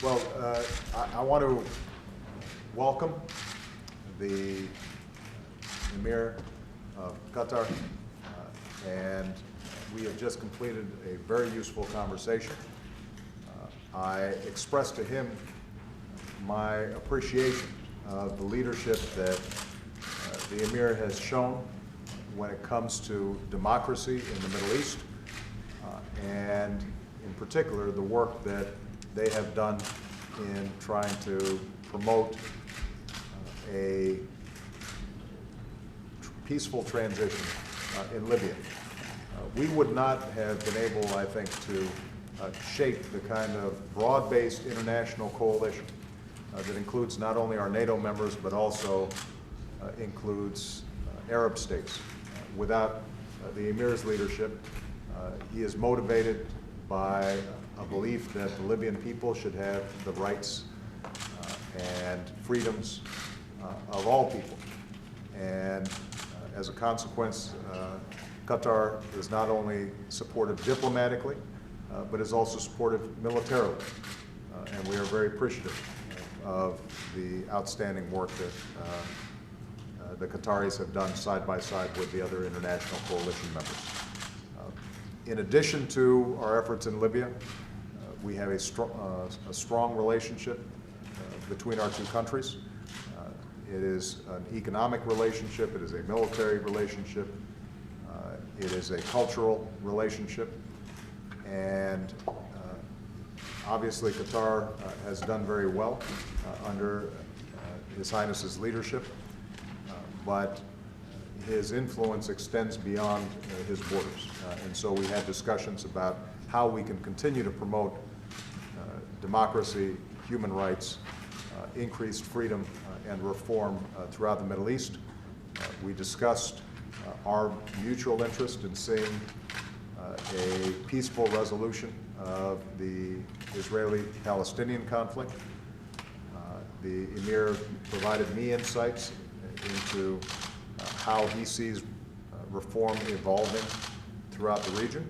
Well, I want to welcome the Emir of Qatar, and we have just completed a very useful conversation. I expressed to him my appreciation of the leadership that the Emir has shown when it comes to democracy in the Middle East, and in particular the work that they have done in trying to promote a peaceful transition in Libya. We would not have been able, I think, to shape the kind of broad-based international coalition that includes not only our NATO members, but also includes Arab states. Without the Emir's leadership, he is motivated by a belief that the Libyan people should have the rights and freedoms of all people. And as a consequence, Qatar is not only supportive diplomatically, but is also supportive militarily. And we are very appreciative of the outstanding work that the Qataris have done side by side with the other international coalition members. In addition to our efforts in Libya, we have a strong relationship between our two countries. It is an economic relationship, it is a military relationship, it is a cultural relationship, and obviously Qatar has done very well under His Highness's leadership, but his influence extends beyond his borders. And so we had discussions about how we can continue to promote democracy, human rights, increased freedom and reform throughout the Middle East. We discussed our mutual interest in seeing a peaceful resolution of the Israeli-Palestinian conflict. The Emir provided me insights into how he sees reform evolving throughout the region.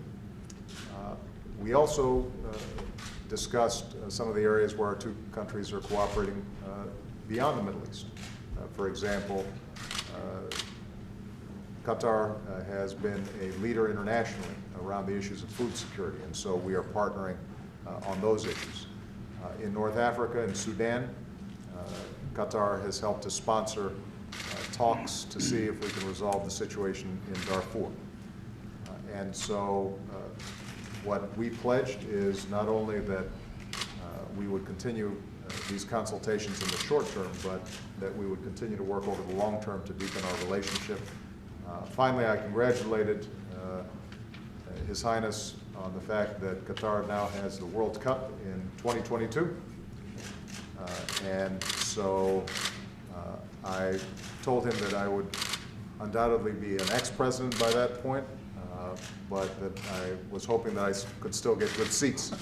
We also discussed some of the areas where our two countries are cooperating beyond the Middle East. For example, Qatar has been a leader internationally around the issues of food security, and so we are partnering on those issues. In North Africa and Sudan, Qatar has helped to sponsor talks to see if we can resolve the situation in Darfur. And so what we pledged is not only that we would continue these consultations in the short term, but that we would continue to work over the long term to deepen our relationship. Finally, I congratulated His Highness on the fact that Qatar now has the World Cup in 2022. And so I told him that I would undoubtedly be an ex-president by that point, but that I was hoping that I could still get good seats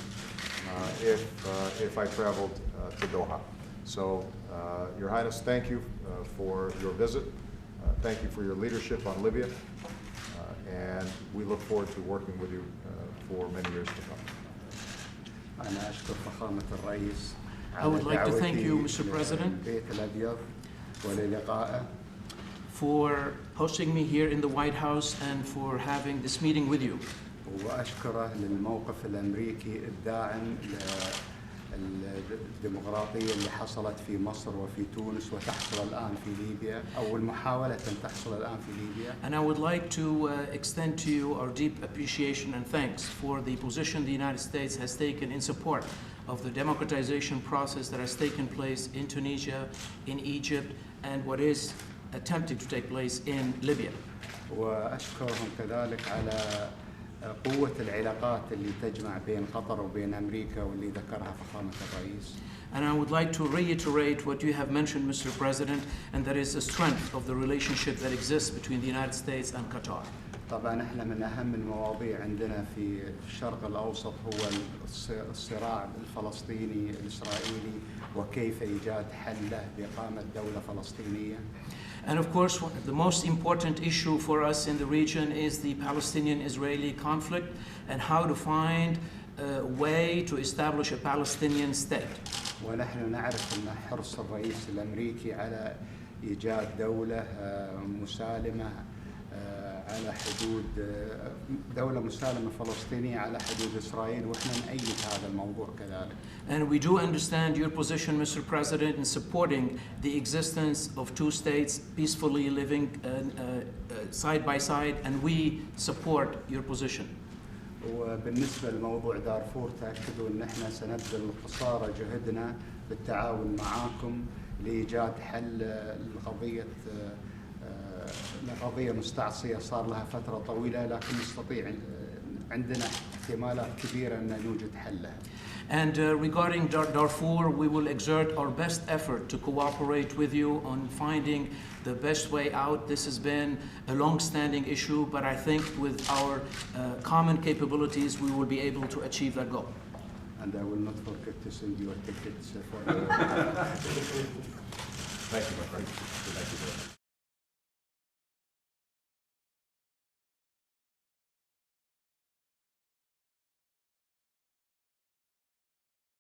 if I traveled to Doha. So, Your Highness, thank you for your visit. Thank you for your leadership on Libya, and we look forward to working with you for many years to come. I would like to thank you, Mr. President, for hosting me here in the White House and for having this meeting with you. وأشكره للموقف الأمريكي الداعم للديمقراطية اللي حصلت في مصر وفي تونس وتحصل الآن في ليبيا أو المحاولة أن تحصل الآن في ليبيا. And I would like to extend to you our deep appreciation and thanks for the position the United States has taken in support of the democratization process that has taken place in Tunisia, in Egypt, and what is attempting to take place in Libya. وأشكرهم كذلك على قوة العلاقات اللي تجمع بين قطر وبين أمريكا واللي ذكرها فخامة الرئيس. And I would like to reiterate what you have mentioned, Mr. President, and that is the strength of the relationship that exists between the United States and Qatar. طبعا احنا من أهم المواضيع عندنا في الشرق الأوسط هو الصراع الفلسطيني الإسرائيلي وكيف إيجاد حل له بإقامة دولة فلسطينية. And of course, the most important issue for us in the region is the Palestinian-Israeli conflict and how to find way to establish a Palestinian state. ونحن نعرف أن حرص الرئيس الأمريكي على إيجاد دولة مسالمة على حدود دولة مسالمة فلسطينية على حدود إسرائيل، وإحنا نأيد هذا الموضوع كذلك. And we do understand your position, Mr. President, in supporting the existence of two states peacefully living side by side, and we support your position. وبالنسبة لموضوع دارفور تأكدوا أن احنا سنبذل قصارى جهدنا بالتعاون معاكم لإيجاد حل لقضية مستعصية صار لها فترة طويلة، لكن نستطيع عندنا احتمالات كبيرة أن نوجد حلها. And regarding Darfur, we will exert our best effort to cooperate with you on finding the best way out. This has been a long-standing issue, but I think with our common capabilities, we will be able to achieve that goal. And I will not forget to send you a ticket for Thank you, my friend. Thank you very much.